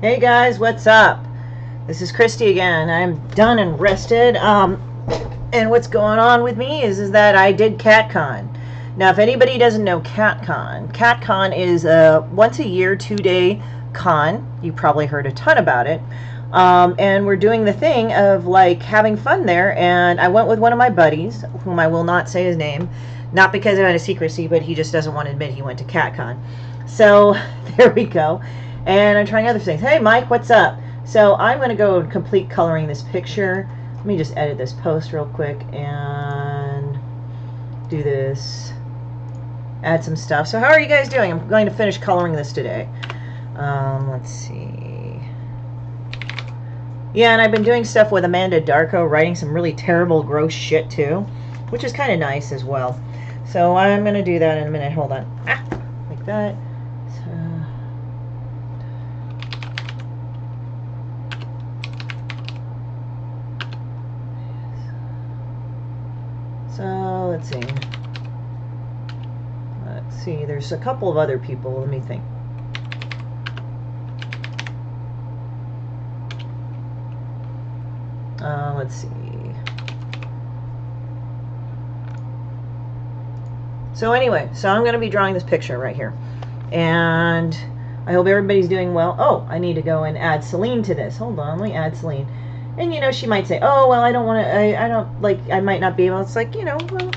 Hey guys, what's up? This is Christie again. I'm done and rested. And what's going on with me is that I did CatCon. Now, if anybody doesn't know CatCon is a once a year, 2 day con. You probably heard a ton about it. And we're doing the thing of like having fun there. And I went with one of my buddies, whom I will not say his name, not because of out of secrecy, but he just doesn't want to admit he went to CatCon. So there we go. And I'm trying other things. Hey, Mike, what's up? So I'm going to go and complete coloring this picture. Let me just edit this post real quick and do this. Add some stuff. So how are you guys doing? I'm going to finish coloring this today. Let's see. Yeah, and I've been doing stuff with Amanda Darko, writing some really terrible, gross shit too, which is kind of nice as well. So I'm going to do that in a minute. Hold on. Like that. So let's see. Let's see. There's a couple of other people. Let me think. Let's see. So anyway, so I'm going to be drawing this picture right here. And I hope everybody's doing well. Oh, I need to go and add Celine to this. Hold on, let me add Celine. And you know, she might say, oh, well, I don't want to, I don't, like, I might not be able. It's like, you know, well,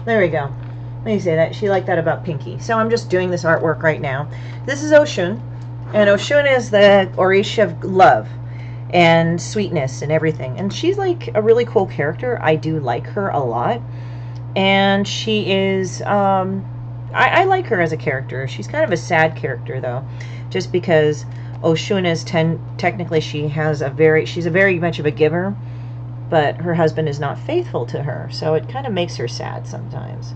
there we go. Let me say that. She liked that about Pinky. So I'm just doing this artwork right now. This is Shinn. And Shinn is the Orisha of love and sweetness and everything. And she's like a really cool character. I do like her a lot. And she is, I like her as a character. She's kind of a sad character, though, just because Shinn is technically she's a very much of a giver, but her husband is not faithful to her, so it kind of makes her sad sometimes.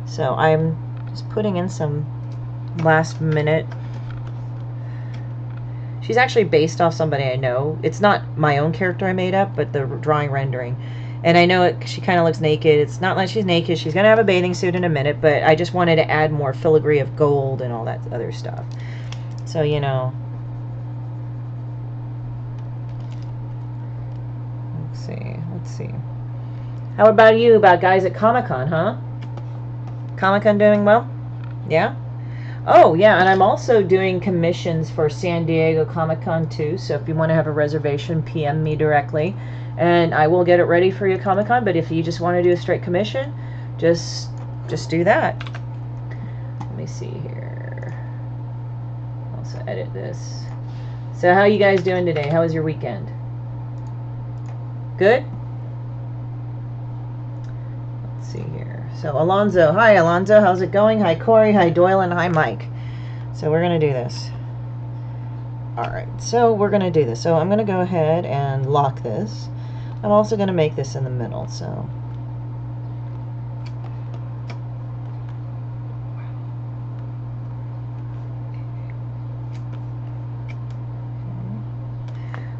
So I'm just putting in some last minute. She's actually based off somebody I know. It's not my own character I made up, but the drawing rendering. And I know she kind of looks naked. It's not like she's naked. She's going to have a bathing suit in a minute, but I just wanted to add more filigree of gold and all that other stuff. So, you know. Let's see. How about you, about guys at Comic-Con, huh? Comic-Con doing well? Yeah? Oh, yeah, and I'm also doing commissions for San Diego Comic-Con, too. So if you want to have a reservation, PM me directly. And I will get it ready for you at Comic-Con. But if you just want to do a straight commission, just do that. Let me see here. Also edit this. So how are you guys doing today? How was your weekend? Good? Let's see here. So Alonzo. Hi, Alonzo. How's it going? Hi, Corey. Hi, Doyle. And hi, Mike. So we're going to do this. Alright, so we're going to do this. So I'm going to go ahead and lock this. I'm also going to make this in the middle, so.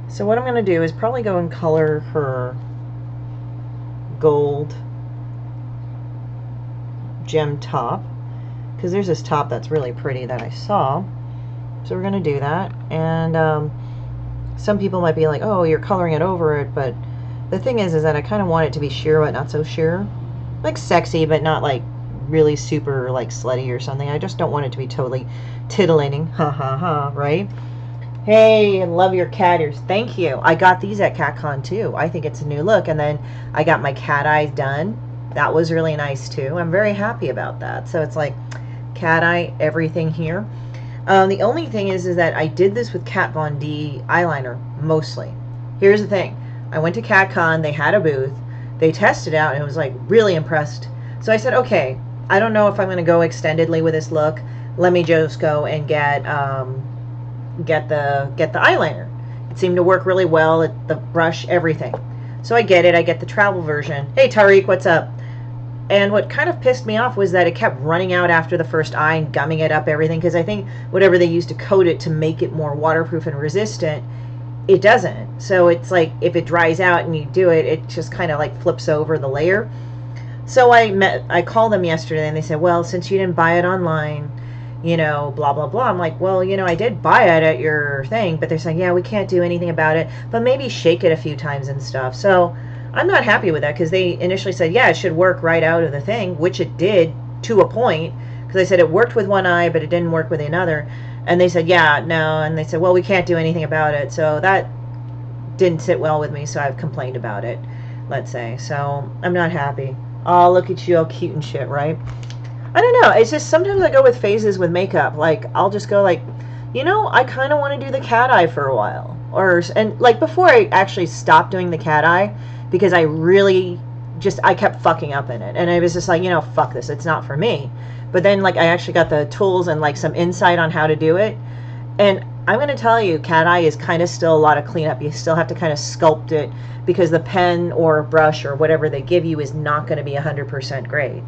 So what I'm going to do is probably go and color her gold gem top, because there's this top that's really pretty that I saw. So we're going to do that. And some people might be like, oh, you're coloring it over it, but the thing is that I kind of want it to be sheer but not so sheer. Like sexy but not like really super like slutty or something. I just don't want it to be totally titillating. Ha ha ha, right? Hey, love your cat ears. Thank you. I got these at CatCon too. I think it's a new look. And then I got my cat eyes done. That was really nice too. I'm very happy about that. So it's like cat eye, everything here. The only thing is that I did this with Kat Von D eyeliner mostly. Here's the thing. I went to CatCon. They had a booth. They tested out and it was like really impressed. So I said, okay, I don't know if I'm going to go extendedly with this look. Let me just go and get the eyeliner. It seemed to work really well. The brush, everything. So I get it. I get the travel version. Hey, Tariq, what's up? And what kind of pissed me off was that it kept running out after the first eye and gumming it up everything, because I think whatever they used to coat it to make it more waterproof and resistant, it doesn't. So it's like if it dries out and you do it, it just kind of like flips over the layer. So I called them yesterday and they said, well, since you didn't buy it online, you know, blah, blah, blah. I'm like, well, you know, I did buy it at your thing, but they're saying, yeah, we can't do anything about it, but maybe shake it a few times and stuff. So I'm not happy with that, because they initially said, yeah, it should work right out of the thing, which it did to a point, because they said it worked with one eye, but it didn't work with another. And they said, yeah, no. And they said, well, we can't do anything about it. So that didn't sit well with me, so I've complained about it, let's say. So I'm not happy. Oh, look at you, all cute and shit, right? I don't know. It's just sometimes I go with phases with makeup. Like, I'll just go like, you know, I kind of want to do the cat eye for a while. And like before I actually stopped doing the cat eye, because I really I kept fucking up in it. And I was just like, you know, fuck this. It's not for me. But then, like, I actually got the tools and, like, some insight on how to do it. And I'm going to tell you, cat eye is kind of still a lot of cleanup. You still have to kind of sculpt it, because the pen or brush or whatever they give you is not going to be 100% great.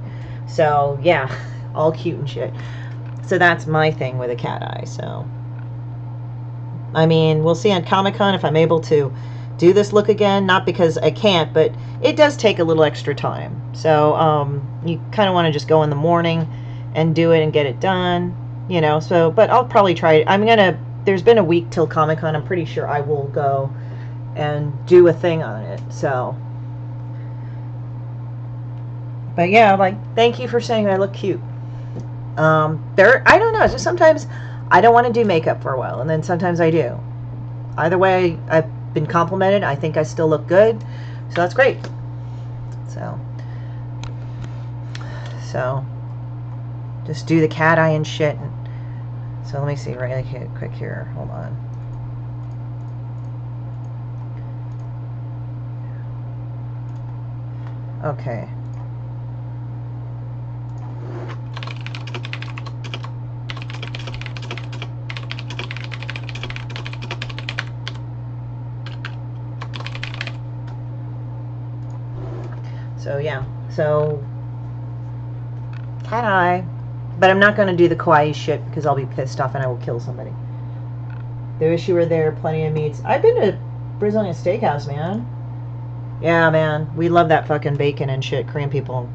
So, yeah, all cute and shit. So that's my thing with a cat eye. So, I mean, we'll see on Comic-Con if I'm able to do this look again. Not because I can't, but it does take a little extra time. So, you kind of want to just go in the morning and do it and get it done, you know. So, but I'll probably try it. There's been a week till Comic-Con. I'm pretty sure I will go and do a thing on it. So, but yeah, like, thank you for saying I look cute. I don't know, it's just sometimes I don't want to do makeup for a while, and then sometimes I do. Either way, I've been complimented. I think I still look good, so that's great. So just do the cat eye and shit. So let me see right quick here. Hold on. Okay. So yeah. So cat eye. But I'm not going to do the kawaii shit, because I'll be pissed off and I will kill somebody. The wish you were there. Plenty of meats. I've been to Brazilian Steakhouse, man. Yeah, man. We love that fucking bacon and shit, Korean people.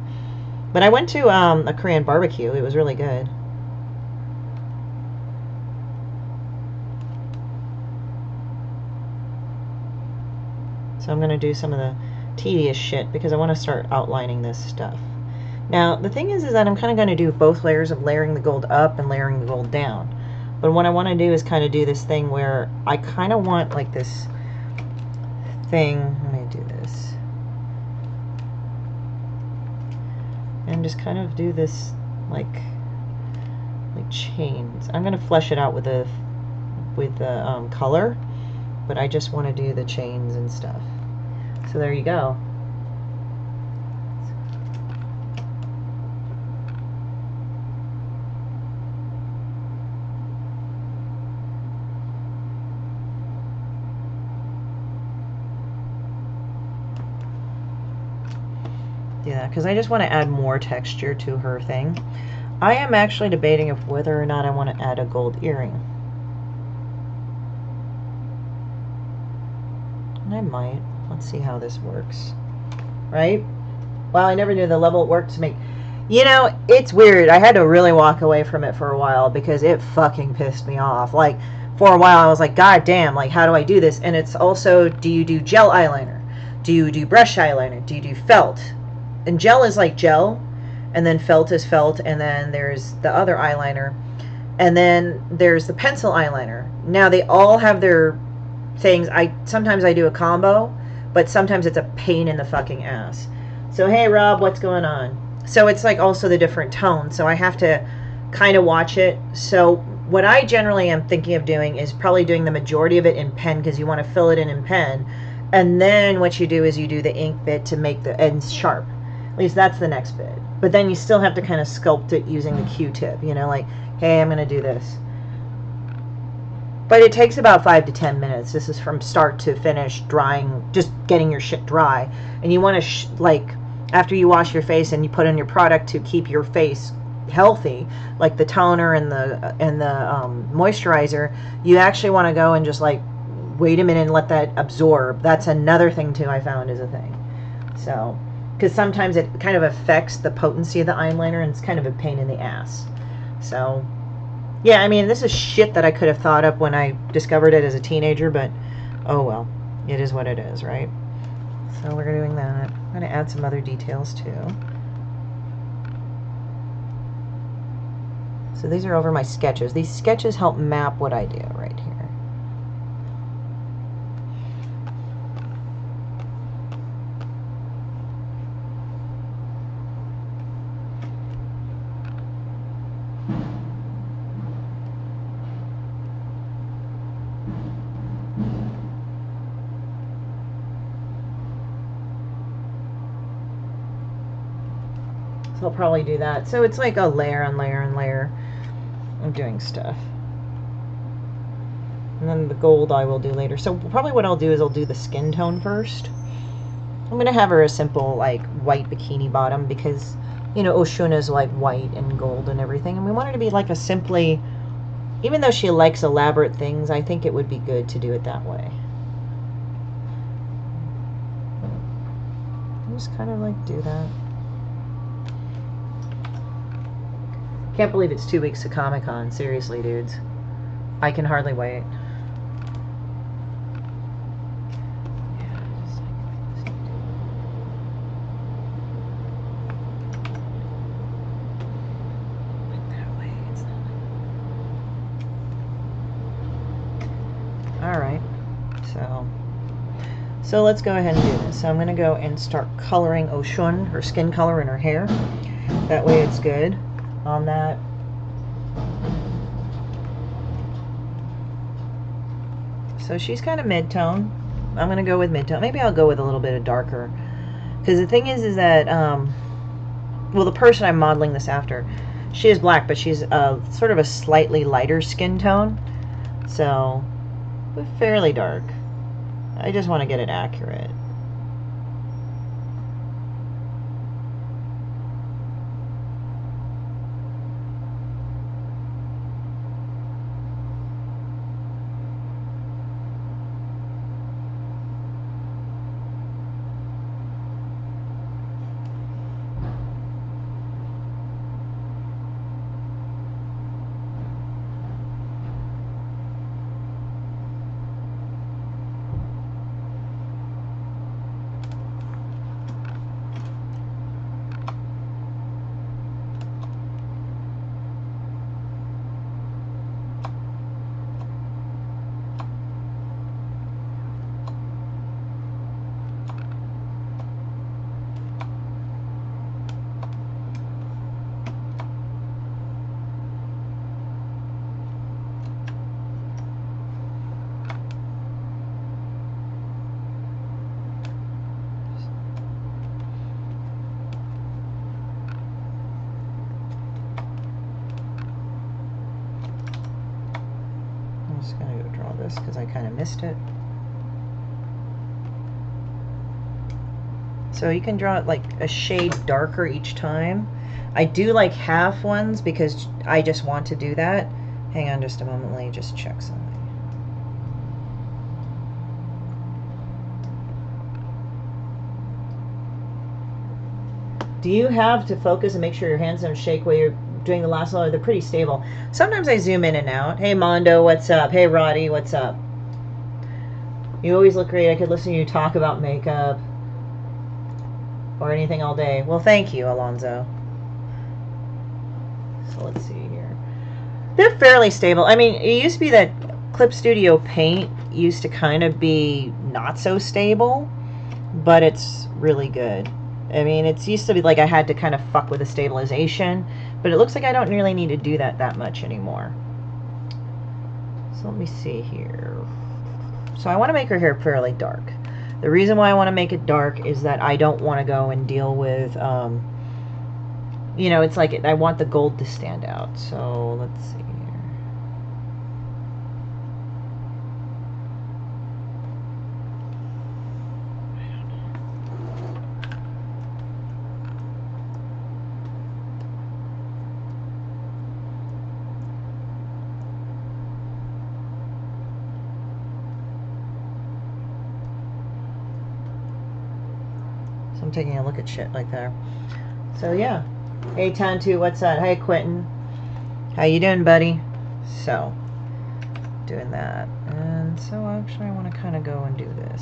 But I went to a Korean barbecue. It was really good. So I'm going to do some of the tedious shit, because I want to start outlining this stuff. Now, the thing is that I'm kind of going to do both layers of layering the gold up and layering the gold down. But what I want to do is kind of do this thing where I kind of want, like, this thing. Let me do this. And just kind of do this, like chains. I'm going to flesh it out with the color, but I just want to do the chains and stuff. So there you go. Do that, because I just want to add more texture to her thing. I am actually debating if whether or not I want to add a gold earring. And I might. Let's see how this works. Right? Well, I never knew the level it worked to make. You know, it's weird. I had to really walk away from it for a while, because it fucking pissed me off. Like, for a while I was like, God damn, like, how do I do this? And it's also, do you do gel eyeliner? Do you do brush eyeliner? Do you do felt? And gel is like gel, and then felt is felt, and then there's the other eyeliner, and then there's the pencil eyeliner. Now they all have their things. Sometimes I do a combo, but sometimes it's a pain in the fucking ass. So hey Rob, what's going on? So it's like also the different tones, so I have to kind of watch it. So what I generally am thinking of doing is probably doing the majority of it in pen, because you want to fill it in pen, and then what you do is you do the ink bit to make the ends sharp. At least that's the next bit. But then you still have to kind of sculpt it using the Q-tip, you know, like, hey, I'm going to do this. But it takes about 5 to 10 minutes. This is from start to finish, drying, just getting your shit dry. And you want to, like, after you wash your face and you put in your product to keep your face healthy, like the toner and the moisturizer, you actually want to go and just, like, wait a minute and let that absorb. That's another thing, too, I found is a thing. So, because sometimes it kind of affects the potency of the eyeliner, and it's kind of a pain in the ass. So, Yeah, I mean, this is shit that I could have thought up when I discovered it as a teenager, but oh well. It is what it is, right? So we're doing that. I'm going to add some other details too. So these are over my sketches. These sketches help map what I do right here. So I'll probably do that. So it's like a layer and layer and layer of doing stuff. And then the gold I will do later. So probably what I'll do is I'll do the skin tone first. I'm going to have her a simple like white bikini bottom because, you know, Shinn is like white and gold and everything. And we want her to be like a simply, even though she likes elaborate things, I think it would be good to do it that way. Just kind of like do that. Can't believe it's 2 weeks to Comic-Con. Seriously, dudes. I can hardly wait. Alright. So let's go ahead and do this. So I'm going to go and start coloring Shinn, her skin color and her hair. That way it's good on that. So she's kind of mid-tone. I'm going to go with mid-tone. Maybe I'll go with a little bit of darker. Because the thing is that, well, the person I'm modeling this after, she is black, but she's sort of a slightly lighter skin tone. So, but fairly dark. I just want to get it accurate. Because I kind of missed it. So you can draw it like a shade darker each time. I do like half ones because I just want to do that. Hang on just a moment, let me just check something. Do you have to focus and make sure your hands don't shake while you're doing the last layer? They're pretty stable. Sometimes I zoom in and out. Hey Mondo, what's up? Hey Roddy, what's up? You always look great. I could listen to you talk about makeup or anything all day. Well, thank you, Alonzo. So let's see here. They're fairly stable. I mean, it used to be that Clip Studio Paint used to kind of be not so stable, but it's really good. I mean, it used to be like I had to kind of fuck with the stabilization, but it looks like I don't really need to do that much anymore. So let me see here. So I want to make her hair fairly dark. The reason why I want to make it dark is that I don't want to go and deal with, you know, it's like I want the gold to stand out. So let's see. I'm taking a look at shit like that. So yeah. Hey Tantu, what's up? Hey Quentin. How you doing, buddy? So, doing that. And so actually I want to kind of go and do this.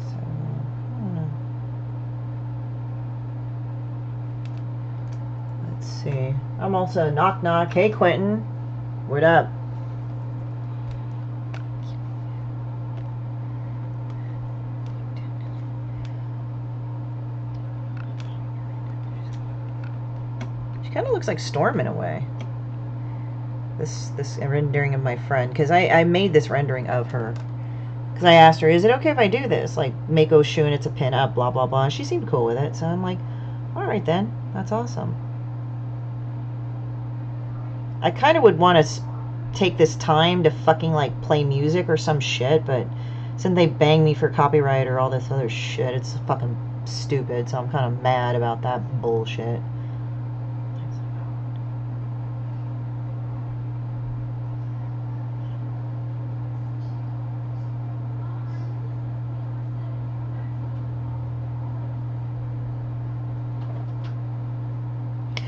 So, I don't know. Let's see. I'm also knock knock. Hey Quentin. What up? Kind of looks like Storm in a way. This rendering of my friend, because I made this rendering of her because I asked her, is it okay if I do this, like make Shinn, it's a pin up, blah blah blah. She seemed cool with it, so I'm like, all right then, that's awesome. I kind of would want to take this time to fucking like play music or some shit, but since they bang me for copyright or all this other shit, it's fucking stupid, so I'm kind of mad about that bullshit.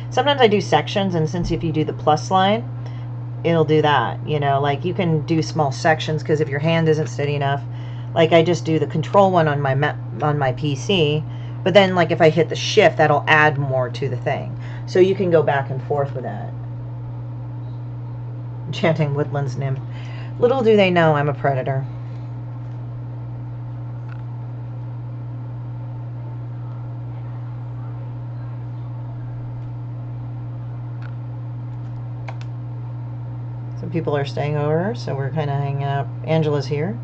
Sometimes I do sections, and since if you do the plus line, it'll do that, you know, like you can do small sections, because if your hand isn't steady enough, like I just do the control one on my PC, but then like if I hit the shift, that'll add more to the thing, so you can go back and forth with that. Chanting Woodlands Nymph. Little do they know I'm a predator. People are staying over, so we're kind of hanging out. Angela's here.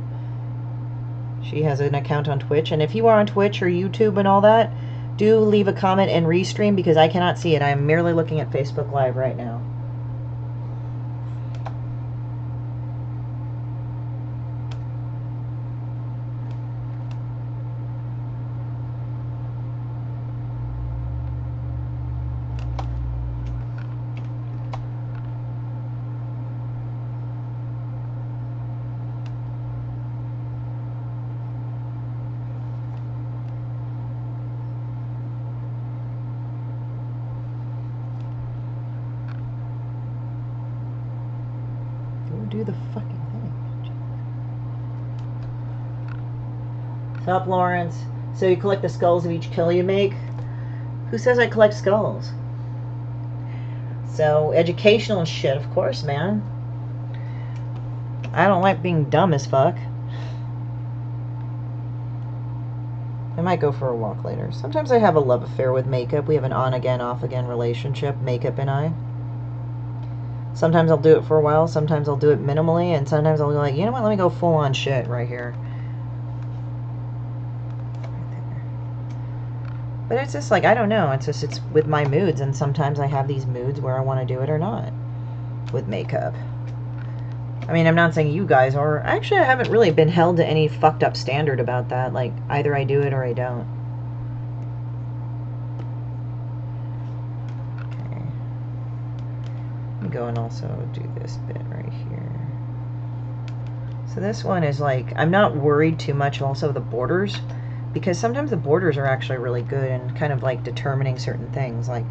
She has an account on Twitch, and if you are on Twitch or YouTube and all that, do leave a comment and restream, because I cannot see it. I'm merely looking at Facebook Live right now. Do the fucking thing. Sup, Lawrence? So you collect the skulls of each kill you make? Who says I collect skulls? So, educational and shit, of course, man. I don't like being dumb as fuck. I might go for a walk later. Sometimes I have a love affair with makeup. We have an on-again, off-again relationship, makeup and I. Sometimes I'll do it for a while, sometimes I'll do it minimally, and sometimes I'll be like, you know what, let me go full on shit right here. But it's just like, I don't know, it's just, it's with my moods, and sometimes I have these moods where I want to do it or not with makeup. I mean, I'm not saying you guys are. Actually, I haven't really been held to any fucked up standard about that. Like, either I do it or I don't. Go and also do this bit right here. So this one is like, I'm not worried too much also the borders, because sometimes the borders are actually really good and kind of like determining certain things. Like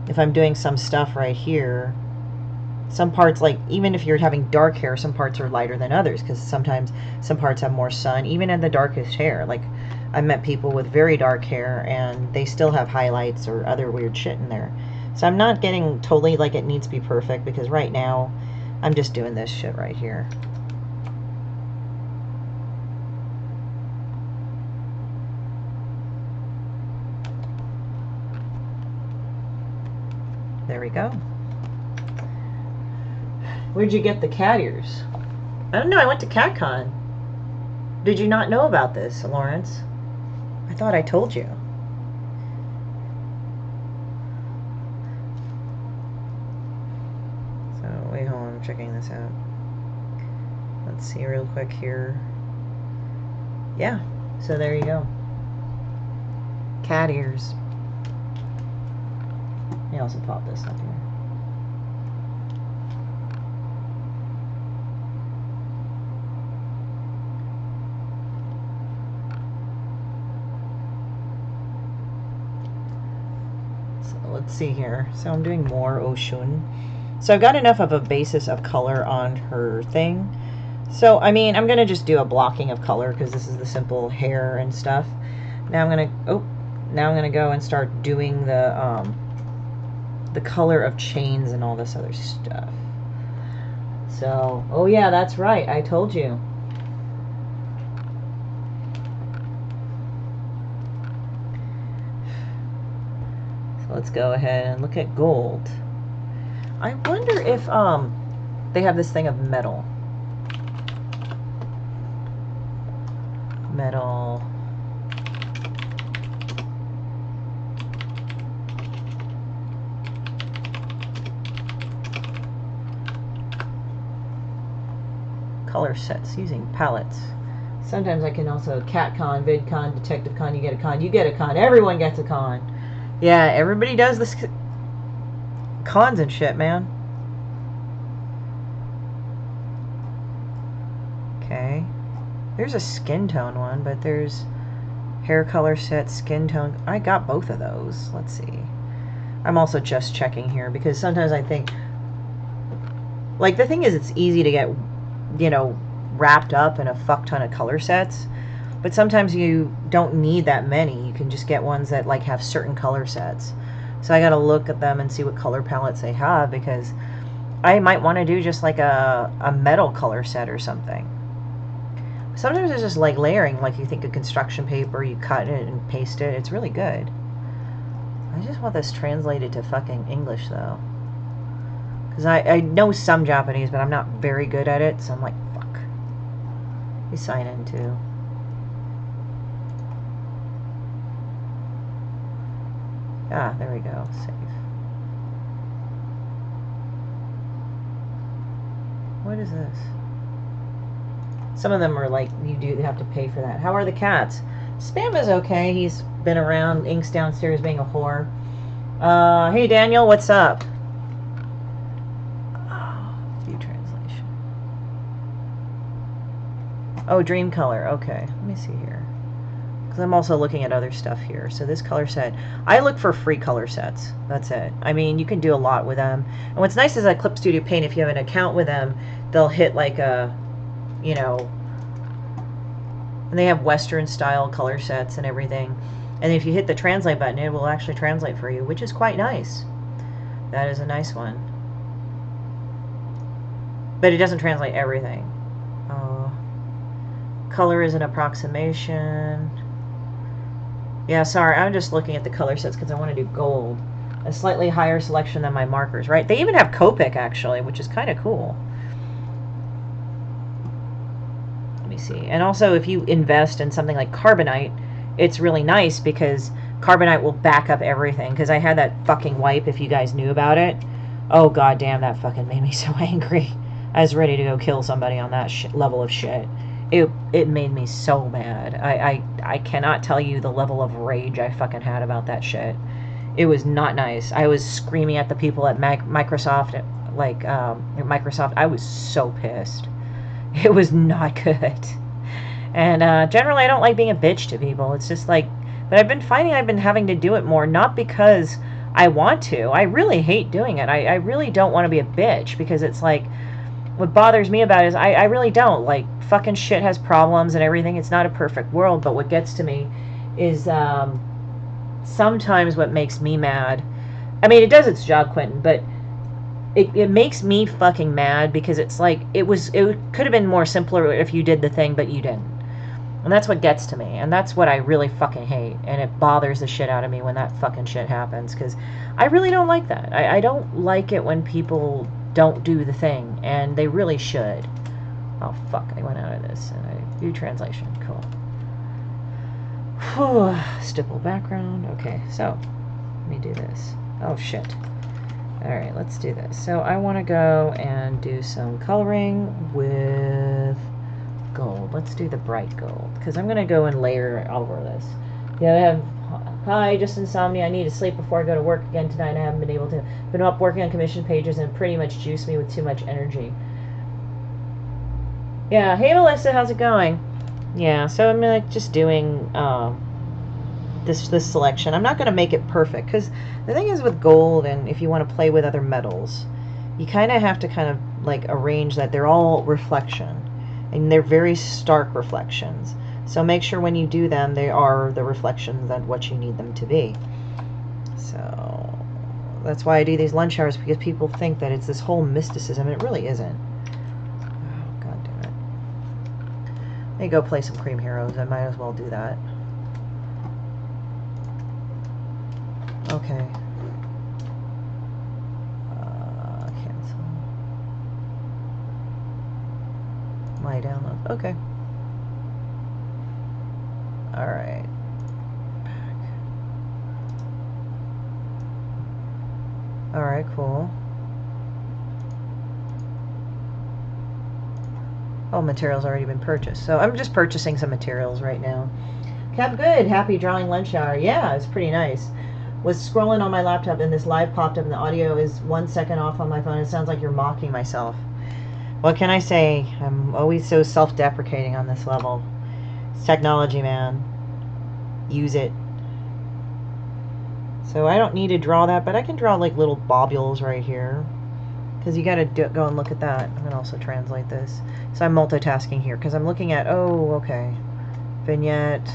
if I'm doing some stuff right here, some parts, like even if you're having dark hair, some parts are lighter than others, because sometimes some parts have more sun, even in the darkest hair. Like I've met people with very dark hair and they still have highlights or other weird shit in there. So I'm not getting totally like it needs to be perfect, because right now I'm just doing this shit right here. There we go. Where'd you get the cat ears? I don't know, I went to CatCon. Did you not know about this, Lawrence? I thought I told you. Wait, hold on, I'm checking this out. Let's see real quick here. Yeah, so there you go. Cat ears. Let me also pop this up here. So let's see here. So I'm doing more Shinn. So I've got enough of a basis of color on her thing. So, I mean, I'm going to just do a blocking of color because this is the simple hair and stuff. Now I'm going to, now I'm going to go and start doing the color of chains and all this other stuff. So, oh yeah, that's right. I told you. So let's go ahead and look at gold. I wonder if they have this thing of metal. Metal. Color sets using palettes. Sometimes I can also CatCon, VidCon, DetectiveCon, you get a con, you get a con, everyone gets a con. Yeah, everybody does this cons and shit, man. Okay. There's a skin tone one, but there's hair color set, skin tone. I got both of those. Let's see. I'm also just checking here because sometimes I think, like, the thing is, it's easy to get, you know, wrapped up in a fuck ton of color sets, but sometimes you don't need that many. You can just get ones that like have certain color sets. So I gotta look at them and see what color palettes they have, because I might want to do just like a metal color set or something. Sometimes it's just like layering, like you think of construction paper, you cut it and paste it. It's really good. I just want this translated to fucking English though, because I know some Japanese, but I'm not very good at it, so I'm like, fuck. We sign in too. Ah, there we go. Save. What is this? Some of them are like, you do have to pay for that. How are the cats? Spam is okay. He's been around. Ink's downstairs being a whore. Hey Daniel, what's up? View translation. Oh, dream color. Okay, let me see here. Because I'm also looking at other stuff here. So this color set, I look for free color sets. That's it. I mean, you can do a lot with them. And what's nice is that Clip Studio Paint, if you have an account with them, they'll hit like a, you know, and they have Western style color sets and everything. And if you hit the translate button, it will actually translate for you, which is quite nice. That is a nice one. But it doesn't translate everything. Color is an approximation. Yeah, sorry, I'm just looking at the color sets because I want to do gold. A slightly higher selection than my markers, right? They even have Copic, actually, which is kind of cool. Let me see. And also, if you invest in something like Carbonite, it's really nice because Carbonite will back up everything. Because I had that fucking wipe, if you guys knew about it. Oh, goddamn, that fucking made me so angry. I was ready to go kill somebody on that level of shit. It made me so mad. I cannot tell you the level of rage I fucking had about that shit. It was not nice. I was screaming at the people at Microsoft, like, Microsoft. I was so pissed. It was not good. And generally I don't like being a bitch to people. It's just like, but I've been finding I've been having to do it more, not because I want to. I really hate doing it. I really don't want to be a bitch, because it's like, what bothers me about it is I really don't. Like, fucking shit has problems and everything. It's not a perfect world, but what gets to me is sometimes what makes me mad, I mean, it does its job, Quentin, but it makes me fucking mad because it's like, it could have been more simpler if you did the thing, but you didn't. And that's what gets to me, and that's what I really fucking hate, and it bothers the shit out of me when that fucking shit happens, because I really don't like that. I don't like it when people don't do the thing, and they really should. Oh fuck, I went out of this, and I view translation. Cool. Whew. Stipple background. Okay, so let me do this. Oh shit. Alright, let's do this. So I want to go and do some coloring with gold. Let's do the bright gold, because I'm going to go and layer over this. Yeah, I have, hi, just insomnia. I need to sleep before I go to work again tonight. I haven't been able to. Been up working on commission pages and pretty much juiced me with too much energy. Yeah, hey Melissa, how's it going? Yeah, so I'm like just doing this selection. I'm not going to make it perfect, because the thing is with gold, and if you want to play with other metals, you kind of have to kind of like arrange that they're all reflection, and they're very stark reflections. So make sure when you do them, they are the reflections of what you need them to be. So that's why I do these lunch hours, because people think that it's this whole mysticism, and it really isn't. Oh, God damn it. Let me go play some Cream Heroes. I might as well do that. Okay. Cancel. My download. Okay. Alright. Back. Alright, cool. Oh, materials already been purchased. So I'm just purchasing some materials right now. Cap good. Happy drawing lunch hour. Yeah, it's pretty nice. Was scrolling on my laptop and this live popped up and the audio is 1 second off on my phone. It sounds like you're mocking myself. What can I say? I'm always so self-deprecating on this level. It's technology, man. Use it. So I don't need to draw that, but I can draw like little bobules right here. Because you got to go and look at that. I'm going to also translate this. So I'm multitasking here because I'm looking at, oh, okay. Vignette.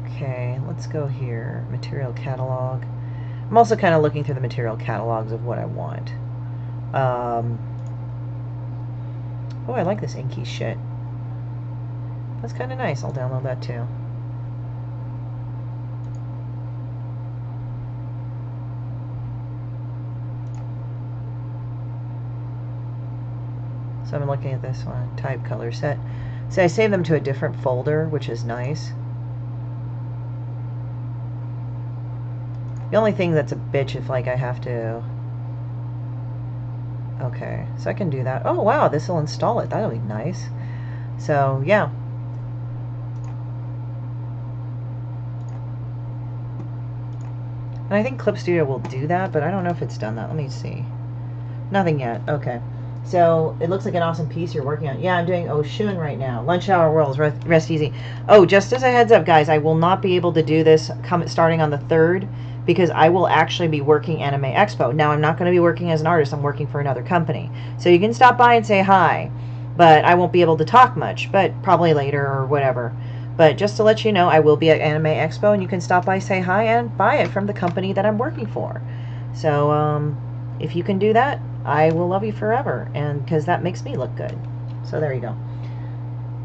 Okay, let's go here. Material catalog. I'm also kind of looking through the material catalogs of what I want. Oh, I like this inky shit. That's kind of nice. I'll download that too. So I'm looking at this one. Type color set. See, I saved them to a different folder, which is nice. The only thing that's a bitch if like I have to... Okay, so I can do that. Oh wow, this will install it. That'll be nice. So yeah. And I think Clip Studio will do that, but I don't know if it's done that. Let me see. Nothing yet. Okay. So it looks like an awesome piece you're working on. Yeah, I'm doing Shinn right now. Lunch Hour Worlds. Rest easy. Oh, just as a heads up, guys, I will not be able to do this starting on the 3rd. Because I will actually be working Anime Expo. Now, I'm not going to be working as an artist. I'm working for another company. So you can stop by and say hi. But I won't be able to talk much. But probably later or whatever. But just to let you know, I will be at Anime Expo. And you can stop by, say hi, and buy it from the company that I'm working for. So if you can do that, I will love you forever. And because that makes me look good. So there you go.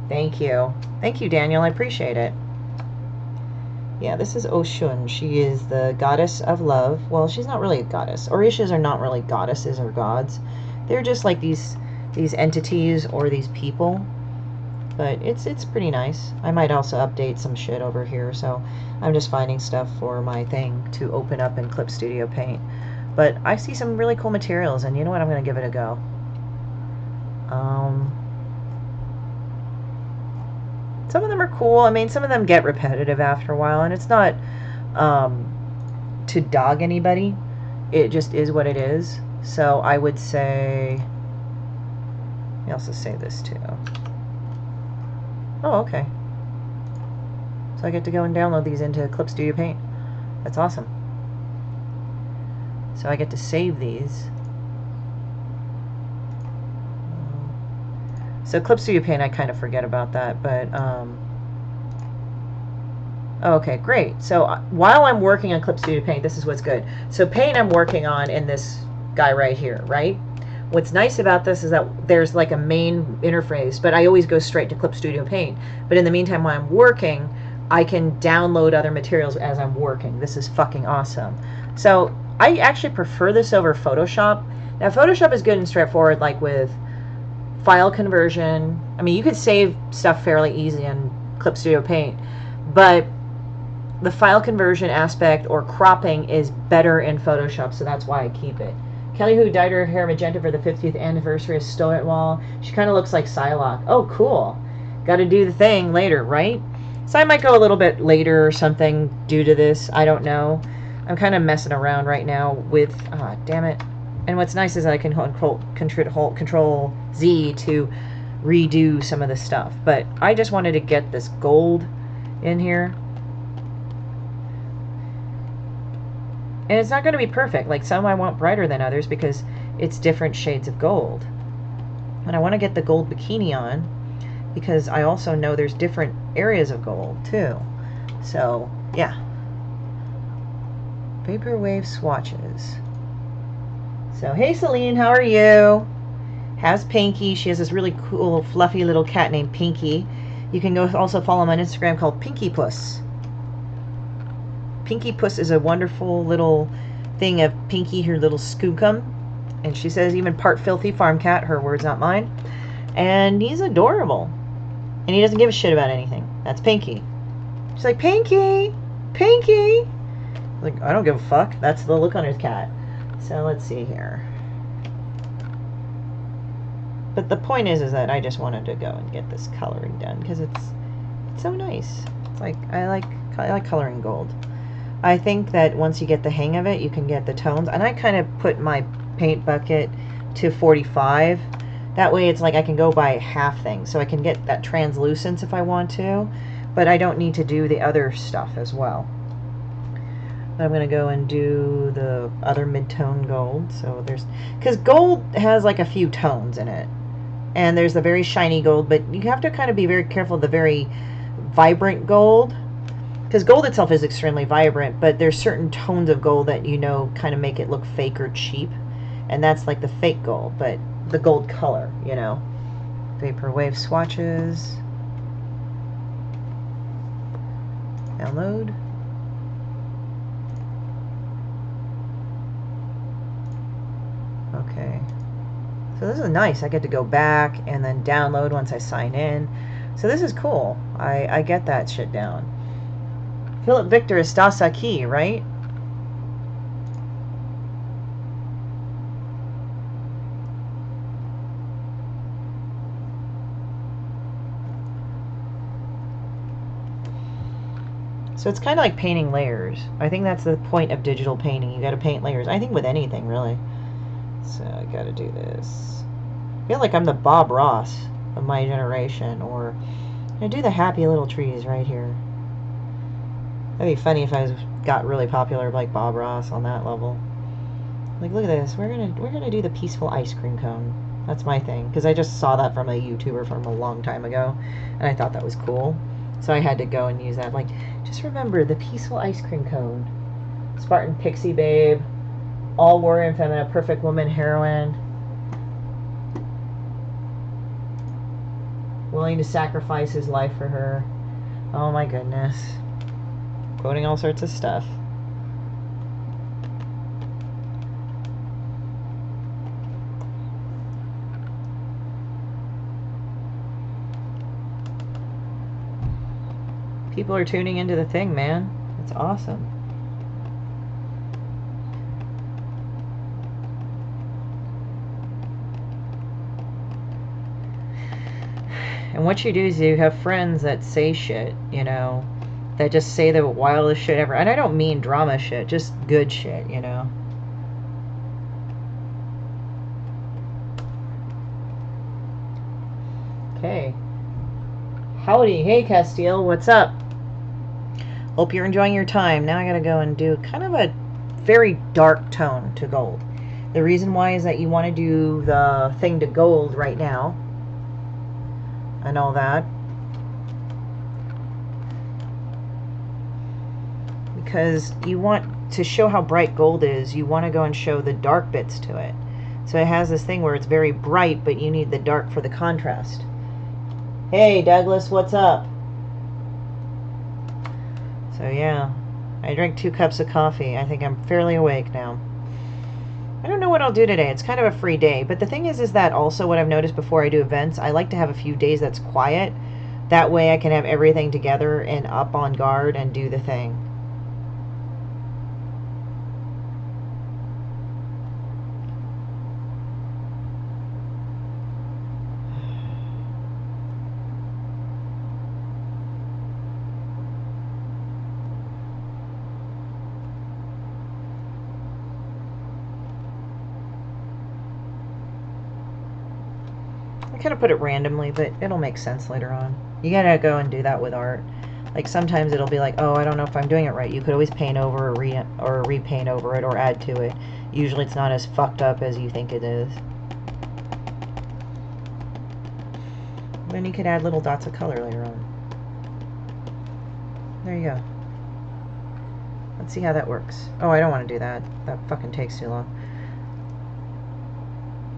Thank you. Thank you, Daniel. I appreciate it. Yeah, this is Shinn. She is the goddess of love. Well, she's not really a goddess. Orishas are not really goddesses or gods. They're just like these entities or these people. But it's pretty nice. I might also update some shit over here. So I'm just finding stuff for my thing to open up in Clip Studio Paint. But I see some really cool materials, and you know what? I'm going to give it a go. Some of them are cool. I mean, some of them get repetitive after a while, and it's not to dog anybody. It just is what it is. So I would say... Let me also say this too. Oh, okay. So I get to go and download these into Clip Studio Paint. That's awesome. So I get to save these. So Clip Studio Paint, I kind of forget about that, but okay, great. So while I'm working on Clip Studio Paint, this is what's good. So Paint I'm working on in this guy right here, right? What's nice about this is that there's like a main interface, but I always go straight to Clip Studio Paint. But in the meantime, while I'm working, I can download other materials as I'm working. This is fucking awesome. So I actually prefer this over Photoshop. Now Photoshop is good and straightforward, like with file conversion. I mean, you could save stuff fairly easy in Clip Studio Paint, but the file conversion aspect or cropping is better in Photoshop, so that's why I keep it. Kelly, who dyed her hair magenta for the 50th anniversary of Stonewall, she kind of looks like Psylocke. Oh, cool. Got to do the thing later, right? So I might go a little bit later or something due to this. I don't know. I'm kind of messing around right now with... damn it. And what's nice is I can control Z to redo some of the stuff. But I just wanted to get this gold in here. And it's not going to be perfect. Like some I want brighter than others because it's different shades of gold. And I want to get the gold bikini on because I also know there's different areas of gold too. So, yeah. Vaporwave swatches. So, hey Celine, how are you? How's Pinky? She has this really cool, fluffy little cat named Pinky. You can go also follow him on Instagram called Pinky Puss. Pinky Puss is a wonderful little thing of Pinky, her little skookum. And she says even part filthy farm cat, her words, not mine. And he's adorable. And he doesn't give a shit about anything. That's Pinky. She's like, Pinky! Pinky! Like, I don't give a fuck. That's the look on his cat. So let's see here. But the point is that I just wanted to go and get this coloring done because it's so nice. It's like I like coloring gold. I think that once you get the hang of it, you can get the tones. And I kind of put my paint bucket to 45. That way it's like I can go by half things. So I can get that translucence if I want to. But I don't need to do the other stuff as well. But I'm going to go and do the other mid-tone gold. So there's... Because gold has like a few tones in it. And there's the very shiny gold. But you have to kind of be very careful of the very vibrant gold. Because gold itself is extremely vibrant, but there's certain tones of gold that you know kind of make it look fake or cheap. And that's like the fake gold, but the gold color, you know. Vaporwave swatches. Download. Okay. So this is nice. I get to go back and then download once I sign in. So this is cool. I get that shit down. Philip Victor estás aquí, right? So it's kind of like painting layers. I think that's the point of digital painting. You got to paint layers. I think with anything, really. So I got to do this. I feel like I'm the Bob Ross of my generation. Or I do the happy little trees right here. That'd be funny if I got really popular like Bob Ross on that level. Like, look at this. We're gonna do the peaceful ice cream cone. That's my thing, because I just saw that from a YouTuber from a long time ago, and I thought that was cool. So I had to go and use that. Like, just remember the peaceful ice cream cone. Spartan Pixie Babe, all warrior and feminine, perfect woman, heroine, willing to sacrifice his life for her. Oh my goodness. Quoting all sorts of stuff. People are tuning into the thing, man. It's awesome. And what you do is you have friends that say shit, you know, that just say the wildest shit ever. And I don't mean drama shit, just good shit, you know. Okay. Howdy. Hey, Castile. What's up? Hope you're enjoying your time. Now I gotta go and do kind of a very dark tone to gold. The reason why is that you want to do the thing to gold right now. And all that. Because you want to show how bright gold is, you want to go and show the dark bits to it. So it has this thing where it's very bright, but you need the dark for the contrast. Hey Douglas, what's up? So yeah, I drank 2 cups of coffee. I think I'm fairly awake now. I don't know what I'll do today. It's kind of a free day. But the thing is that also what I've noticed before I do events, I like to have a few days that's quiet. That way I can have everything together and up on guard and do the thing. I kind of put it randomly, but it'll make sense later on. You gotta go and do that with art. Like sometimes it'll be like, oh, I don't know if I'm doing it right. You could always paint over or repaint over it or add to it. Usually it's not as fucked up as you think it is. Then you could add little dots of color later on. There you go. Let's see how that works. Oh, I don't want to do that. That fucking takes too long.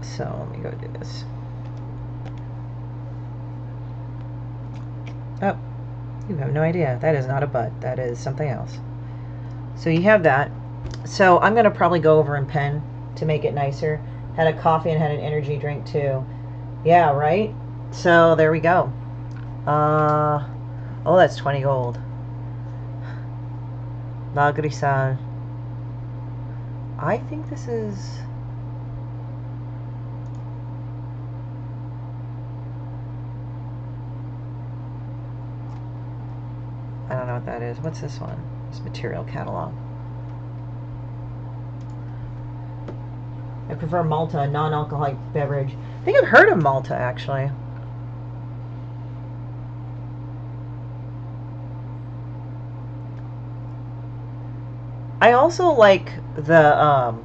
So let me go do this. Oh, you have no idea. That is not a butt. That is something else. So you have that. So I'm going to probably go over and pen to make it nicer. Had a coffee and had an energy drink too. Yeah, right? So there we go. Oh, that's 20 gold. La Grisal. I think this is... I don't know what that is. What's this one? This material catalog. I prefer Malta, a non-alcoholic beverage. I think I've heard of Malta, actually. I also like the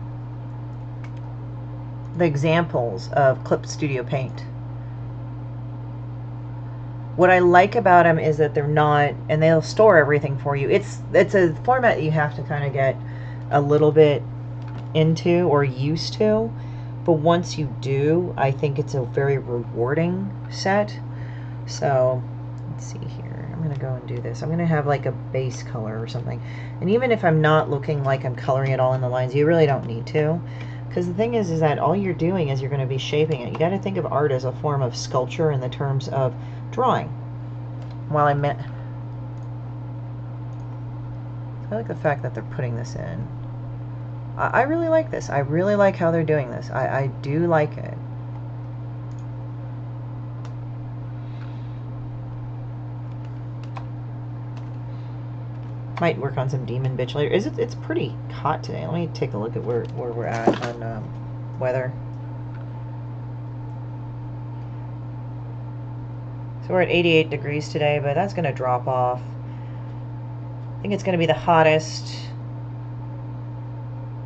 examples of Clip Studio Paint. What I like about them is that they're not, and they'll store everything for you. It's a format that you have to kind of get a little bit into or used to, but once you do, I think it's a very rewarding set. So let's see here. I'm gonna go and do this. I'm gonna have like a base color or something, and even if I'm not looking like I'm coloring it all in the lines, you really don't need to, because the thing is that all you're doing is you're going to be shaping it. You got to think of art as a form of sculpture in the terms of drawing. While I like the fact that they're putting this in. I really like this. I really like how they're doing this. I do like it. Might work on some demon bitch later. It's pretty hot today. Let me take a look at where we're at on weather. So we're at 88 degrees today, but that's going to drop off. I think it's going to be the hottest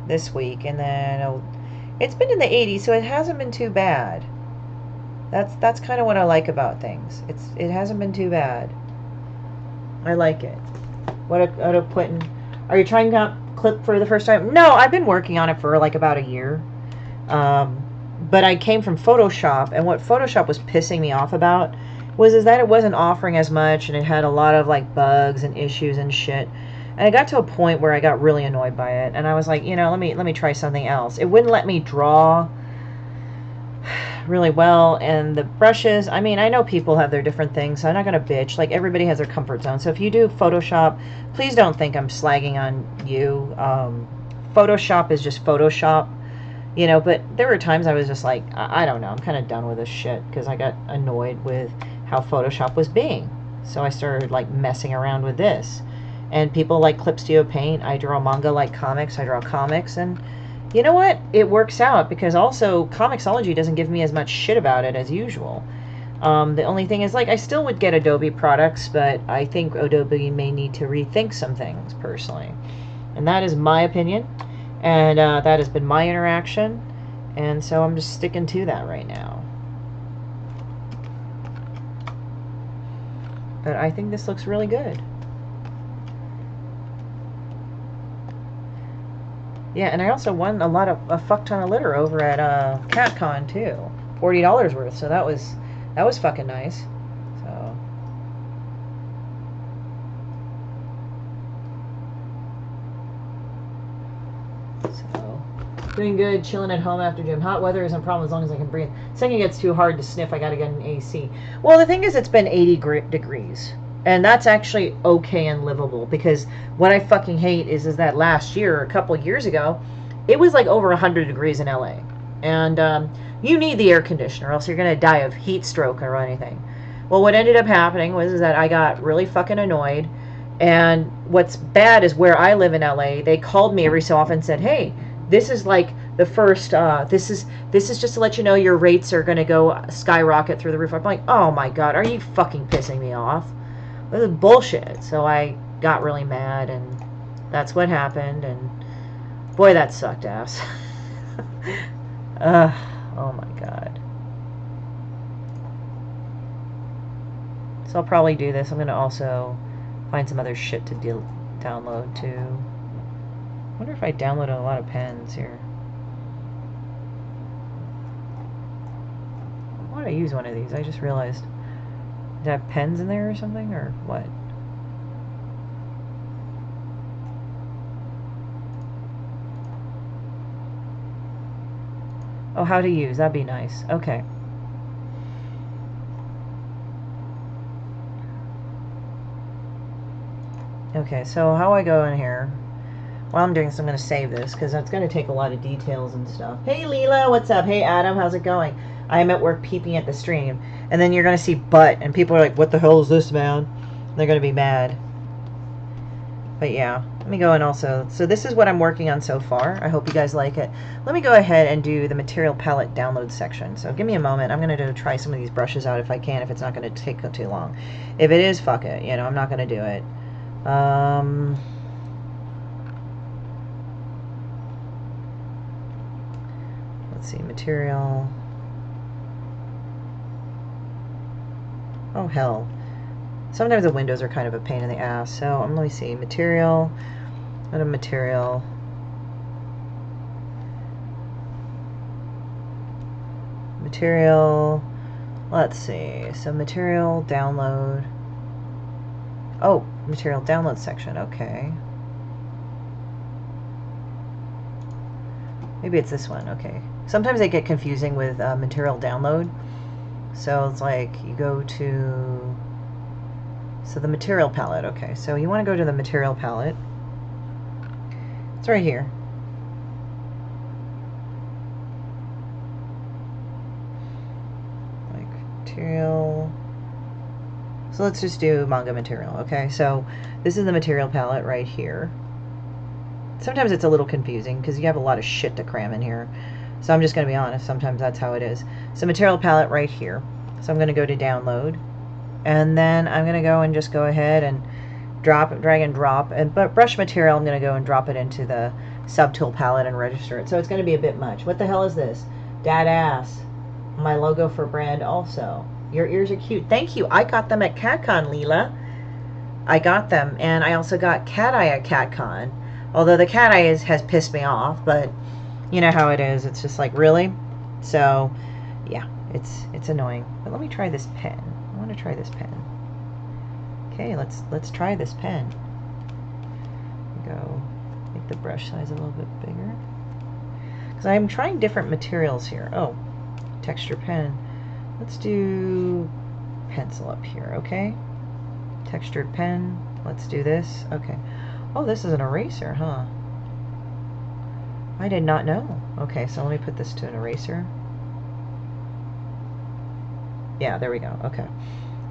this week, and then it's been in the 80s, so it hasn't been too bad. That's kind of what I like about things. It hasn't been too bad. I like it. What a putting. Are you trying out Clip for the first time? No, I've been working on it for like about a year. But I came from Photoshop, and what Photoshop was pissing me off about is that it wasn't offering as much, and it had a lot of like bugs and issues and shit. And I got to a point where I got really annoyed by it, and I was like, you know, let me try something else. It wouldn't let me draw really well, and the brushes, I mean, I know people have their different things, so I'm not gonna bitch. Like, everybody has their comfort zone. So if you do Photoshop, please don't think I'm slagging on you. Photoshop is just Photoshop, you know. But there were times I was just like, I don't know, I'm kind of done with this shit, because I got annoyed with how Photoshop was being. So I started like messing around with this. And people like Clip Studio Paint. I draw manga like comics. I draw comics, and you know what? It works out, because also Comixology doesn't give me as much shit about it as usual. The only thing is, like, I still would get Adobe products, but I think Adobe may need to rethink some things personally. And that is my opinion, and that has been my interaction, and so I'm just sticking to that right now. But I think this looks really good. Yeah, and I also won a fuck ton of litter over at CatCon too, $40 worth. So that was fucking nice. So doing good, chilling at home after gym. Hot weather isn't a problem as long as I can breathe. Second, it gets too hard to sniff. I gotta get an AC. Well, the thing is, it's been 80 degrees. And that's actually okay and livable, because what I fucking hate is that last year, a couple years ago, it was like over 100 degrees in LA. And you need the air conditioner, or else you're going to die of heat stroke or anything. Well, what ended up happening was that I got really fucking annoyed. And what's bad is where I live in LA, they called me every so often and said, hey, this is like the first, this is just to let you know your rates are going to go skyrocket through the roof. I'm like, oh my God, are you fucking pissing me off? This is bullshit. So I got really mad, and that's what happened, and boy, that sucked ass. Oh my god. So I'll probably do this. I'm going to also find some other shit to download too. I wonder if I downloaded a lot of pens here. Why would I use one of these? I just realized. Did I have pens in there or something, or what? Oh, how to use. That'd be nice. Okay. Okay, so how I go in here? While I'm doing this, I'm going to save this, because it's going to take a lot of details and stuff. Hey, Leela, what's up? Hey, Adam, how's it going? I am at work peeping at the stream. And then you're going to see butt, and people are like, what the hell is this, man? And they're going to be mad. But yeah, let me go and also... So this is what I'm working on so far. I hope you guys like it. Let me go ahead and do the material palette download section. So give me a moment. I'm going to try some of these brushes out if I can, if it's not going to take too long. If it is, fuck it. You know, I'm not going to do it. Let's see, material. Oh, hell. Sometimes the windows are kind of a pain in the ass. So let me see, material. Go to material. Material. Let's see. So material download. Oh, material download section. Okay. Maybe it's this one. Okay. Sometimes they get confusing with material download. So it's like you go to... So the material palette. Okay. So you want to go to the material palette. It's right here. Like material... So let's just do manga material, okay? So this is the material palette right here. Sometimes it's a little confusing because you have a lot of shit to cram in here. So I'm just going to be honest, sometimes that's how it is. So material palette right here. So I'm going to go to download. And then I'm going to go and just go ahead and drag and drop. But brush material, I'm going to go and drop it into the subtool palette and register it. So it's going to be a bit much. What the hell is this? Dad ass. My logo for brand also. Your ears are cute. Thank you. I got them at CatCon, Leela. I got them. And I also got Cat Eye at CatCon. Although the Cat Eye has pissed me off. But you know how it is. It's just like, really? So, yeah. It's annoying. But let me try this pen. I want to try this pen. Okay, let's try this pen. Go make the brush size a little bit bigger. Because I'm trying different materials here. Oh, texture pen. Let's do pencil up here, okay? Textured pen. Let's do this. Okay. Oh, this is an eraser, huh? I did not know. Okay, so let me put this to an eraser. Yeah, there we go. Okay.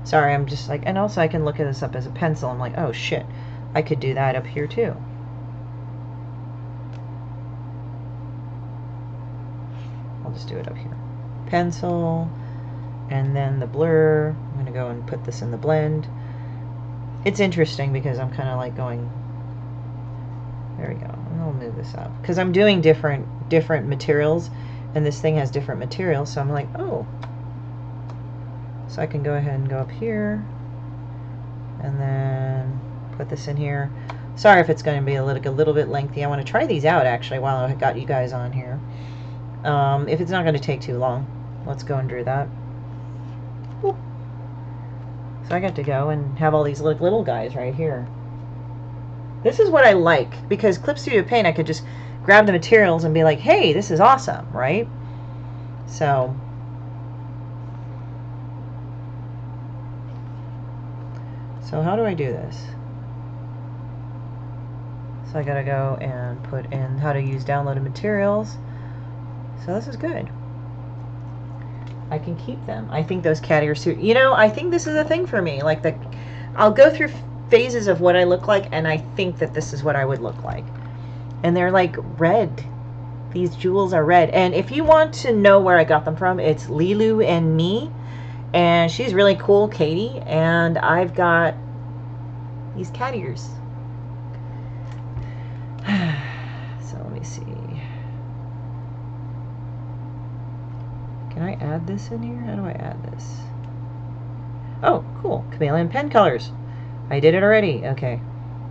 Sorry, I'm just like... And also I can look at this up as a pencil. I'm like, oh, shit. I could do that up here, too. I'll just do it up here. Pencil... And then the blur, I'm going to go and put this in the blend. It's interesting because I'm kind of like going, there we go. And I'll move this up. Because I'm doing different materials, and this thing has different materials, so I'm like, oh. So I can go ahead and go up here, and then put this in here. Sorry if it's going to be a little bit lengthy. I want to try these out, actually, while I got you guys on here. If it's not going to take too long, let's go and do that. So I got to go and have all these little guys right here. This is what I like, because Clip Studio Paint, I could just grab the materials and be like, hey, this is awesome, right? So how do I do this? So I gotta go and put in how to use downloaded materials. So this is good. I can keep them. I think those cat ears suit. You know, I think this is a thing for me. Like I'll go through phases of what I look like, and I think that this is what I would look like. And they're like red. These jewels are red. And if you want to know where I got them from, it's Lilu and Me, and she's really cool, Katie. And I've got These cat ears. So let me see. Can I add this in here? How do I add this? Oh, cool. Chameleon pen colors. I did it already. Okay.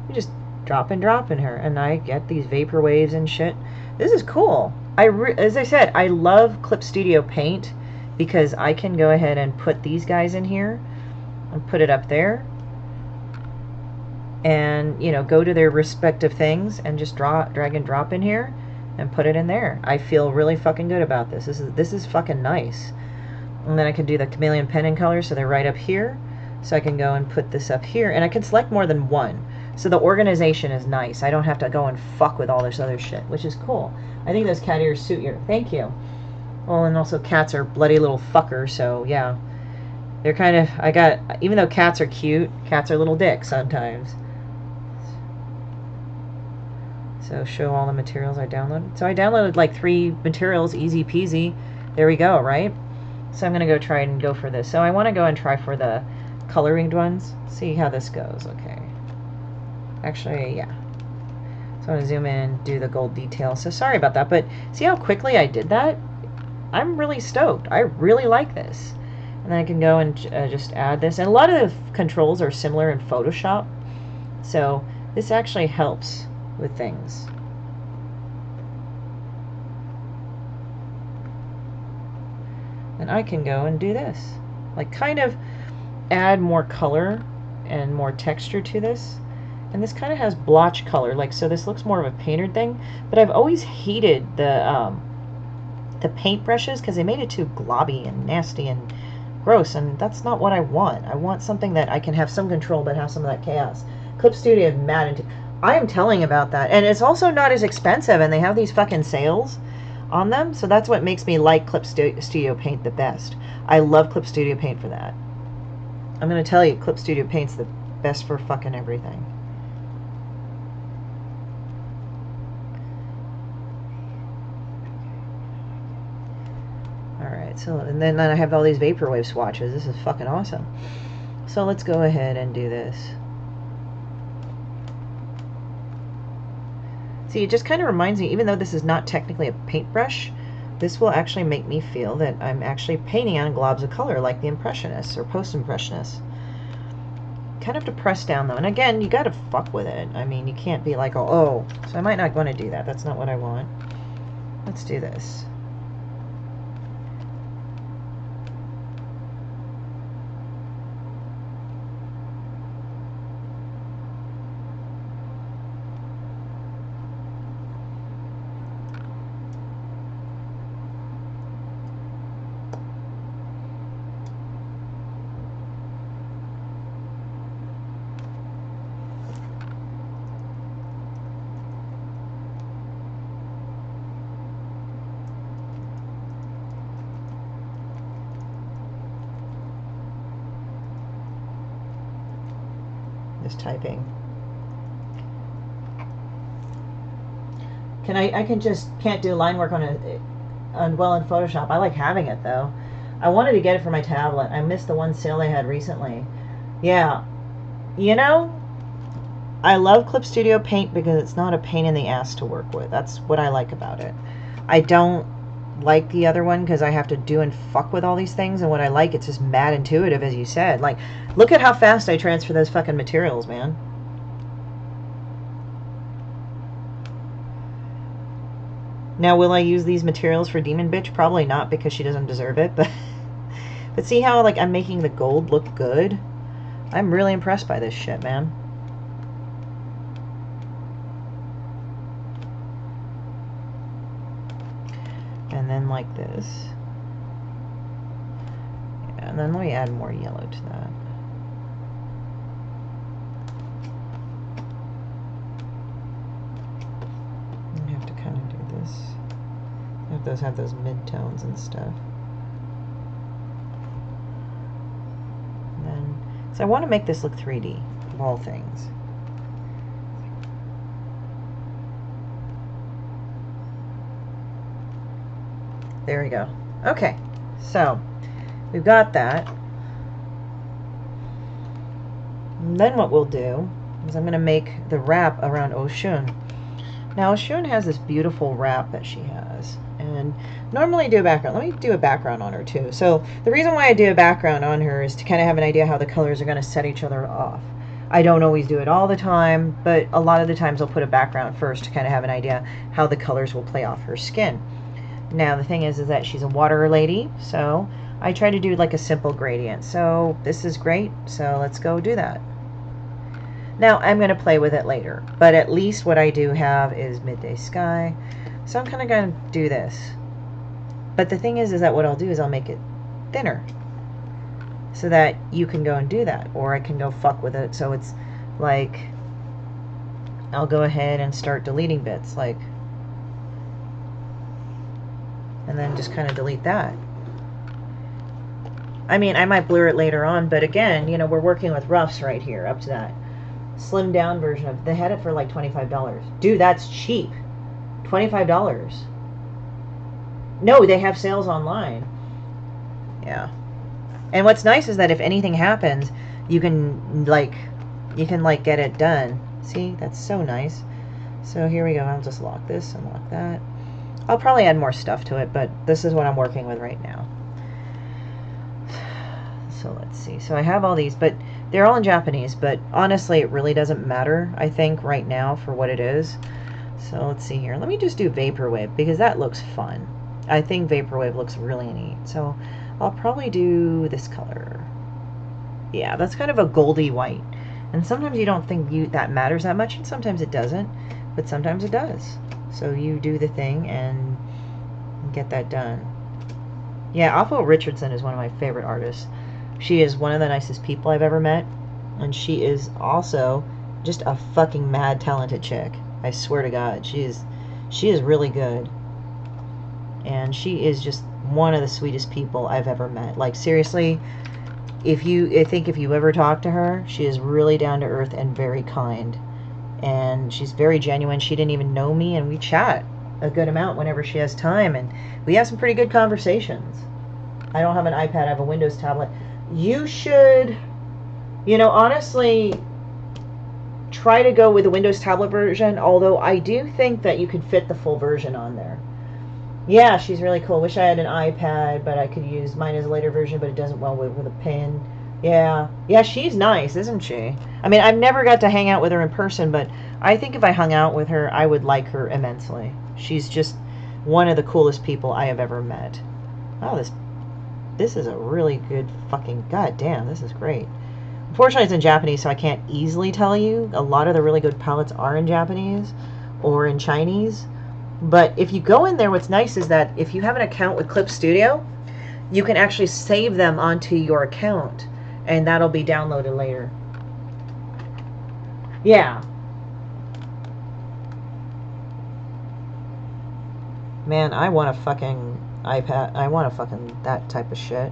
You just drop in her, and I get these vapor waves and shit. This is cool. As I said, I love Clip Studio Paint because I can go ahead and put these guys in here and put it up there, and you know, go to their respective things and just drag and drop in here and put it in there. I feel really fucking good about this. This is fucking nice. And then I can do the chameleon pen and colors, so they're right up here. So I can go and put this up here, and I can select more than one. So the organization is nice. I don't have to go and fuck with all this other shit, which is cool. I think those cat ears suit you. Thank you. Well, and also cats are bloody little fuckers, so yeah. They're kind of, even though cats are cute, cats are little dicks sometimes. So show all the materials I downloaded. So I downloaded like 3 materials, easy peasy. There we go, right? So I'm going to go try and go for this. So I want to go and try for the coloring ones. See how this goes. Okay. Actually, yeah. So I'm going to zoom in, do the gold detail. So sorry about that, but see how quickly I did that? I'm really stoked. I really like this. And then I can go and just add this. And a lot of the controls are similar in Photoshop. So this actually helps with things. And I can go and do this. Like kind of add more color and more texture to this. And this kind of has blotch color, like, so this looks more of a painted thing. But I've always hated the paint brushes because they made it too globby and nasty and gross, and that's not what I want. I want something that I can have some control but have some of that chaos. Clip Studio is mad into. I am telling about that, and it's also not as expensive, and they have these fucking sales on them, so that's what makes me like Clip Studio Paint the best. I love Clip Studio Paint for that. I'm gonna tell you, Clip Studio Paint's the best for fucking everything. Alright, so, and then I have all these vaporwave swatches. This is fucking awesome. So let's go ahead and do this. See, it just kind of reminds me, even though this is not technically a paintbrush, this will actually make me feel that I'm actually painting on globs of color like the Impressionists or Post-Impressionists. Kind of to press down though, and again, you gotta fuck with it. I mean, you can't be like, oh, so I might not want to do that. That's not what I want. Let's do this. Just typing. I can't do line work on well in Photoshop. I like having it though. I wanted to get it for my tablet. I missed the one sale they had recently. Yeah. You know, I love Clip Studio Paint because it's not a pain in the ass to work with. That's what I like about it. I don't like the other one because I have to do and fuck with all these things, and what I like, it's just mad intuitive, as you said. Like, look at how fast I transfer those fucking materials, man. Now, will I use these materials for Demon Bitch? Probably not, because she doesn't deserve it, but but see how, like, I'm making the gold look good? I'm really impressed by this shit, man. And then like this. Yeah, and then let me add more yellow to that. I have to kind of do this. Have those mid-tones and stuff. And then, so I want to make this look 3D, of all things. There we go. Okay, so we've got that. And then what we'll do is I'm going to make the wrap around Shinn. Now Shinn has this beautiful wrap that she has, and normally I do a background. Let me do a background on her too. So the reason why I do a background on her is to kind of have an idea how the colors are going to set each other off. I don't always do it all the time, but a lot of the times I'll put a background first to kind of have an idea how the colors will play off her skin. Now the thing is that she's a water lady, so I try to do like a simple gradient. So this is great, so let's go do that. Now I'm going to play with it later, but at least what I do have is midday sky. So I'm kind of going to do this. But the thing is that what I'll do is I'll make it thinner so that you can go and do that, or I can go fuck with it. So it's like I'll go ahead and start deleting bits, like, and then just kind of delete that. I mean, I might blur it later on, but again, you know, we're working with roughs right here up to that. Slimmed down version of, they had it for like $25. Dude, that's cheap. $25. No, they have sales online. Yeah. And what's nice is that if anything happens, you can get it done. See, that's so nice. So here we go. I'll just lock this and lock that. I'll probably add more stuff to it, but this is what I'm working with right now. So let's see. So I have all these, but they're all in Japanese, but honestly, it really doesn't matter, I think, right now for what it is. So let's see here. Let me just do Vaporwave, because that looks fun. I think Vaporwave looks really neat. So I'll probably do this color. Yeah, that's kind of a goldy white. And sometimes you don't think that matters that much, and sometimes it doesn't, but sometimes it does. So you do the thing and get that done. Yeah, Alpha Richardson is one of my favorite artists. She is one of the nicest people I've ever met, and she is also just a fucking mad talented chick. I swear to God, she is really good, and she is just one of the sweetest people I've ever met. Like, seriously, I think if you ever talk to her, she is really down to earth and very kind, and she's very genuine. She didn't even know me, and we chat a good amount whenever she has time, and we have some pretty good conversations. I don't have an iPad, I have a Windows tablet. You should, you know, honestly, try to go with the Windows tablet version, although I do think that you could fit the full version on there. Yeah, she's really cool. Wish I had an iPad, but I could use mine as a later version, but it doesn't well with a pen. Yeah, she's nice, isn't she? I mean, I've never got to hang out with her in person, but I think if I hung out with her, I would like her immensely. She's just one of the coolest people I have ever met. Oh, this is a really good fucking, goddamn, this is great. Unfortunately, it's in Japanese, so I can't easily tell you. A lot of the really good palettes are in Japanese or in Chinese. But if you go in there, what's nice is that if you have an account with Clip Studio, you can actually save them onto your account, and that'll be downloaded later. Yeah. Man, I want a fucking iPad. I want a fucking that type of shit.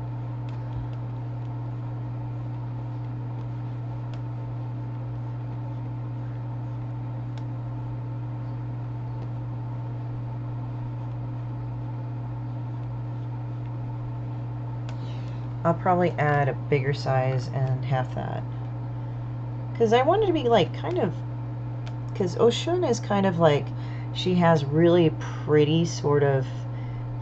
I'll probably add a bigger size and half that. Because I wanted to be like kind of... Because Shinn is kind of like... She has really pretty sort of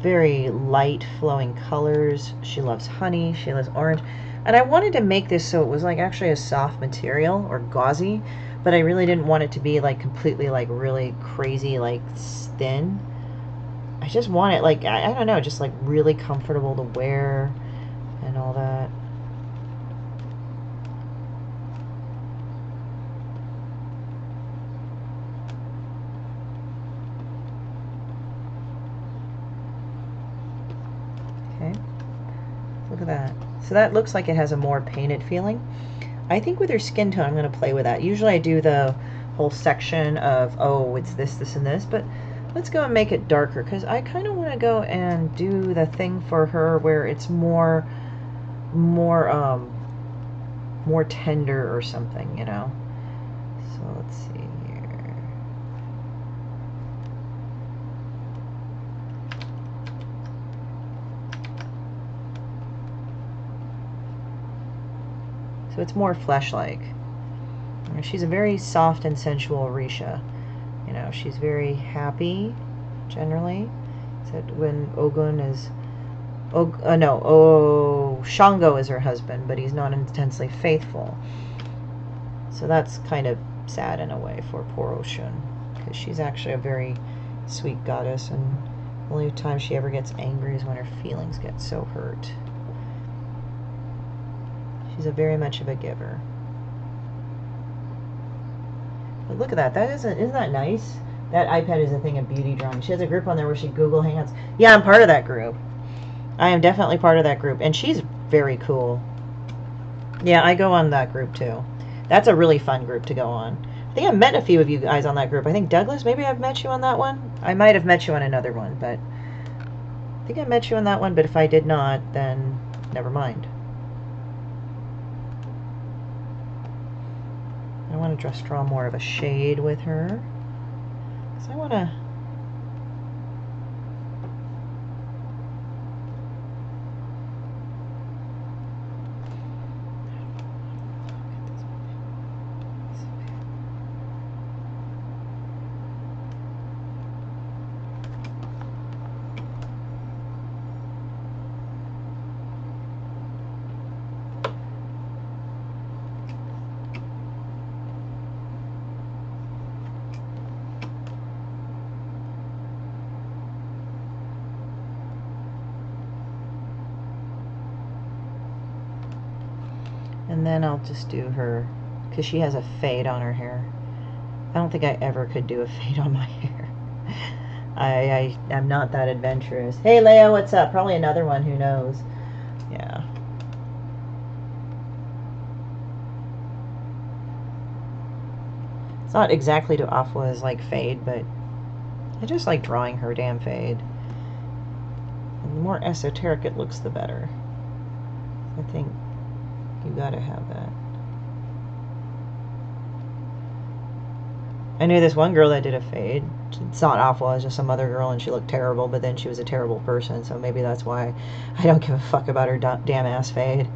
very light flowing colors. She loves honey. She loves orange. And I wanted to make this so it was like actually a soft material or gauzy. But I really didn't want it to be like completely like really crazy like thin. I just want it like, I don't know, just like really comfortable to wear. And all that. Okay, look at that. So that looks like it has a more painted feeling. I think with her skin tone, I'm going to play with that. Usually I do the whole section of, oh, it's this, this, and this, but let's go and make it darker, because I kind of want to go and do the thing for her where it's more tender or something, you know. So let's see here. So it's more flesh-like. She's a very soft and sensual Risha. You know, she's very happy, generally. Except when Ogun is... Shango is her husband, but he's not intensely faithful. So that's kind of sad in a way for poor Ocean, because she's actually a very sweet goddess, and the only time she ever gets angry is when her feelings get so hurt. She's a very much of a giver. But look at that. Isn't that nice? That iPad is a thing of beauty drawing. She has a group on there where she Google Hangouts. Yeah, I'm part of that group. I am definitely part of that group. And she's very cool. Yeah, I go on that group too. That's a really fun group to go on. I think I've met a few of you guys on that group. I think Douglas, maybe I've met you on that one. I might have met you on another one, but I think I met you on that one. But if I did not, then never mind. I want to just draw more of a shade with her. So I want to... And then I'll just do her, because she has a fade on her hair. I don't think I ever could do a fade on my hair. I'm not that adventurous. Hey, Leia, what's up? Probably another one, who knows? Yeah. It's not exactly to Afwa's like fade, but I just like drawing her damn fade. And the more esoteric it looks, the better. I think you gotta have that. I knew this one girl that did a fade. It's not Afwa, it's just some other girl, and she looked terrible, but then she was a terrible person, so maybe that's why I don't give a fuck about her damn ass fade.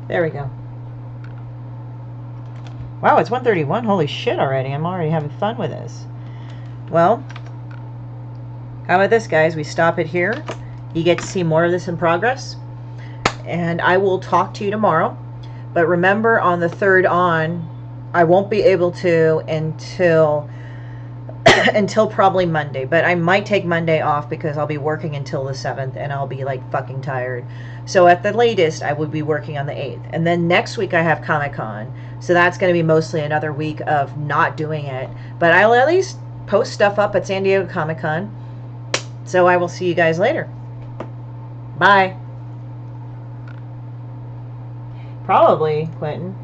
There we go. Wow, it's 1:31. Holy shit already. I'm already having fun with this. Well, how about this, guys? We stop it here. You get to see more of this in progress. And I will talk to you tomorrow. But remember, on the 3rd on, I won't be able to until until probably Monday. But I might take Monday off because I'll be working until the 7th and I'll be like fucking tired. So at the latest, I would be working on the 8th. And then next week I have Comic-Con. So that's going to be mostly another week of not doing it. But I'll at least post stuff up at San Diego Comic-Con. So I will see you guys later. Bye. Probably, Quentin.